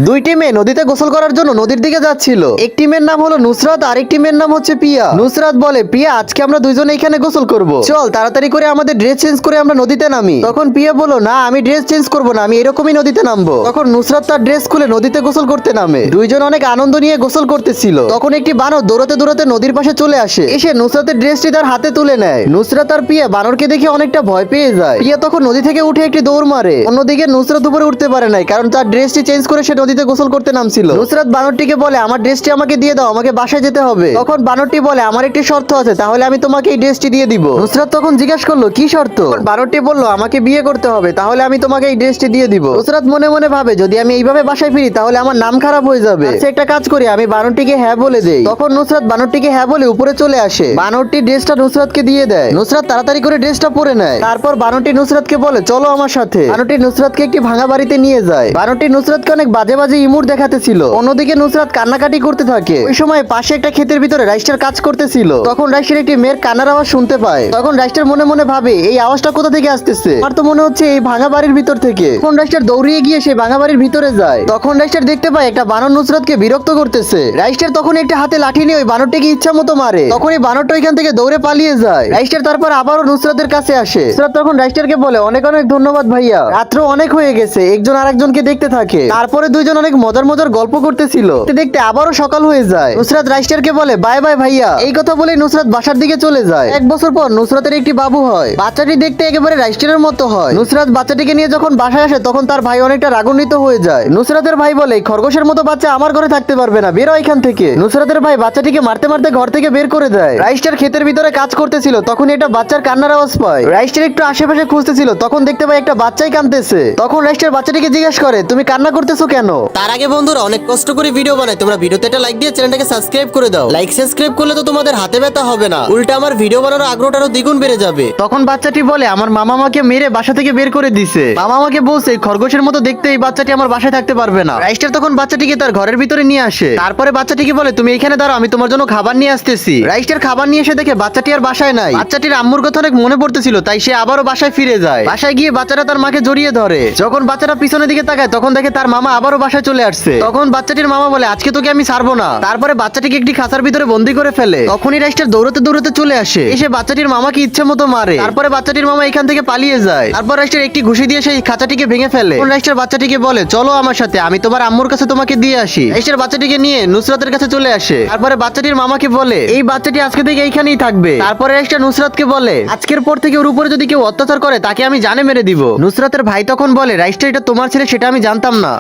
দুইটি মেয়ে নদীতে গোসল করার জন্য নদীর দিকে যাচ্ছিল। একটি মেয়ের নাম হলো নুসরাত আর একটি মেয়ের নাম হচ্ছে পিয়া। নুসরাত বলে, পিয়া আজকে আমরা দুইজনে এখানে গোসল করব, চল তাড়াতাড়ি করে আমাদের ড্রেস চেঞ্জ করে আমরা নদীতে নামি। তখন পিয়া বলল, না আমি ড্রেস চেঞ্জ করব না, আমি এরকমই নদীতে নামবো। তখন নুসরাত তার ড্রেস খুলে নদীতে গোসল করতে নামে। দুইজন অনেক আনন্দ নিয়ে গোসল করতেছিল। তখন একটি বানর দৌড়াতে দৌড়াতে নদীর পাশে চলে আসে, এসে নুসরাতের ড্রেসটি তার হাতে তুলে নেয়। নুসরাত আর পিয়া বানরকে দেখে অনেকটা ভয় পেয়ে যায়। পিয়া তখন নদী থেকে উঠে একটি দৌড় মারে। অন্যদিকে নুসরাত উপরে উঠতে পারে নাই, কারণ তার ড্রেসটি চেঞ্জ করে সে নদীতে গোসল করতে নামছিল। নুসরাত বানরটিকে বলে, আমার ড্রেসটি আমাকে দিয়ে দাও, আমাকে বাসায় যেতে হবে। তখন বানরটি বলে, আমার একটি শর্ত আছে, তাহলে আমি তোমাকে এই ড্রেসটি দিয়ে দিব। নুসরাত তখন জিজ্ঞাসা করলো, কি শর্ত? বানরটি বলল, আমাকে বিয়ে করতে হবে, তাহলে আমি তোমাকে এই ড্রেসটি দিয়ে দিব। নুসরাত মনে মনে ভাবে, যদি আমি এইভাবে বাসায় ফিরি তাহলে আমার নাম খারাপ হয়ে যাবে, সে একটা কাজ করি, আমি বানরটিকে হ্যাঁ বলে দেই। তখন নুসরাত বানরটিকে হ্যাঁ বলে উপরে চলে আসে। বানরটি ড্রেসটা নুসরাতকে দিয়ে দেয়। নুসরাত তাড়াতাড়ি করে ড্রেসটা পরে নেয়। তারপর বানরটি নুসরাতকে বলে, চলো আমার সাথে। বানরটি নুসরাতকে একটি ভাঙা বাড়িতে নিয়ে যায়। বানরটি নুসরাতকে অনেক বাজে বাজে ইমুর দেখাতেছিল। অন্যদিকে নুসরাত কান্নাকাটি করতে থাকে। ওই সময় পাশে একটা ক্ষেতের ভিতরে রাইস্টার কাজ করতেছিল। তখন রাইস্টার একটি মেয়ের কান্নার আওয়াজ শুনতে পায়। তখন রাইস্টার মনে মনে ভাবে, এই আওয়াজটা কোথা থেকে আসতেছে? আমার তো মনে হচ্ছে এই ভাঙা বাড়ির ভিতর থেকে। তখন রাইস্টার দৌড়িয়ে গিয়ে সেই ভাঙা বাড়ির ভিতরে যায়। তখন রাইস্টার দেখতে পায় একটা বানর নুসরাতকে বিরক্ত করতেছে। রাইস্টার তখন একটা হাতে লাঠি নিয়ে ওই বানরটিকে ইচ্ছা মতো মারে। তখন এই বানরটা ওইখান থেকে দৌড়ে পালিয়ে যায়। রাইস্টার তারপর আবারও নুসরাতের কাছে আসে। নুসরাত তখন রাইস্টারকে বলে, অনেক অনেক ধন্যবাদ ভাইয়া, রাত্র অনেক হয়ে গেছে। একজন আরেকজনকে দেখতে থাকে। তারপরে দুইজন অনেক মজার মজার গল্প করতেছিল। দেখতে দেখতে আবারও সকাল হয়ে যায়। নুসরাত রাইস্টারকে বলে, বাই বাই ভাইয়া। এই কথা বলে নুসরাত বাসার দিকে চলে যায়। এক বছর পর নুসরাতের একটি বাবু হয়। বাচ্চাটি দেখতে একেবারে রাইস্টারের মতো হয়। নুসরাত বাচ্চাটিকে নিয়ে যখন বাসায় আসে তখন তার ভাই অনেকটা রাগান্বিত হয়ে যায়। নুসরাতের ভাই বলে, খরগোশের মতো বাচ্চা আমার ঘরে থাকতে পারবে না, বেরো এখান থেকে। নুসরাতের ভাই বাচ্চাটিকে মারতে মারতে ঘর থেকে বের করে দেয়। রাইস্টার ক্ষেতের ভিতরে কাজ করতেছিল, তখন একটা বাচ্চার কান্নার আওয়াজ পায়। রাইস্টার একটু আশেপাশে খুঁজতেছিল, তখন দেখতে পায় একটা বাচ্চাই কাঁদতেছে। তখন রাইস্টার বাচ্চাটিকে জিজ্ঞাসা করে, তুমি কান্না করতেছো কেন? তার আগে বন্ধুরা, অনেক কষ্ট করে ভিডিও বানাই, তোমরা ভিডিওতে একটা লাইক দিয়ে চ্যানেলটাকে সাবস্ক্রাইব করে দাও। লাইক সাবস্ক্রাইব করলে তো তোমাদের হাতে ব্যথা হবে না, উল্টা আমার ভিডিও বানানোর আগ্রহটা আরো দ্বিগুণ বেড়ে যাবে। তখন বাচ্চাটি বলে, আমার মামা আমাকে মেরে বাসা থেকে বের করে দিছে। মামা আমাকে বলছে খরগোশের মতো দেখতে এই বাচ্চাটি আমার বাসায় থাকতে পারবে না। রাইস্টার তখন বাচ্চাটিকে তার ঘরের ভিতরে নিয়ে আসে। তারপরে বাচ্চাটিকে বলে, তুমি এখানে দাঁড়াও, আমি তোমার জন্য খাবার নিয়ে আসতেছি। রাইস্টার খাবার নিয়ে এসে দেখে বাচ্চাটি আর বাসায় নাই। বাচ্চাটির আম্মুর কথা অনেক মনে পড়তেছিল, তাই সে আবারও বাসায় ফিরে যায়। বাসায় গিয়ে বাচ্চাটা তার মাকে জড়িয়ে ধরে। যখন বাচ্চাটা পিছনের দিকে তাকায় তখন দেখে তার মামা আবারও বাসায় চলে আসছে। তখন বাচ্চাটির মামা বলে, আজকে তোকে আমি ছাড়বো না। তারপরে বাচ্চাটিকে একটি খাঁচার ভিতরে বন্দি করে ফেলে। তখনই রাইস্টার দৌড়াতে দৌড়াতে চলে আসে, এসে বাচ্চাটির মামাকে ইচ্ছে মতো মারে। তারপরে বাচ্চাটির মামা এখান থেকে পালিয়ে যায়। তারপর রাইস্টার একটি ঘুষি দিয়ে সেই খাঁচাটিকে ভেঙে ফেলে। তখন রাইস্টার বাচ্চাটিকে বলে, চলো আমার সাথে, আমি তোমার আম্মুর কাছে তোমাকে দিয়ে আসি। রাইস্টার বাচ্চাটিকে নিয়ে নুসরাতের কাছে চলে আসে। তারপরে বাচ্চাটির মামাকে বলে, এই বাচ্চাটি আজকে থেকে এইখানেই থাকবে। তারপরে রাইস্টার নুসরাতকে বলে, আজকের পর থেকে ওর উপরে যদি কেউ অত্যাচার করে তাকে আমি জানে মেরে দিব। নুসরাতের ভাই তখন বলে, রাইস্টার এটা তোমার ছেলে, সেটা আমি জানতাম না।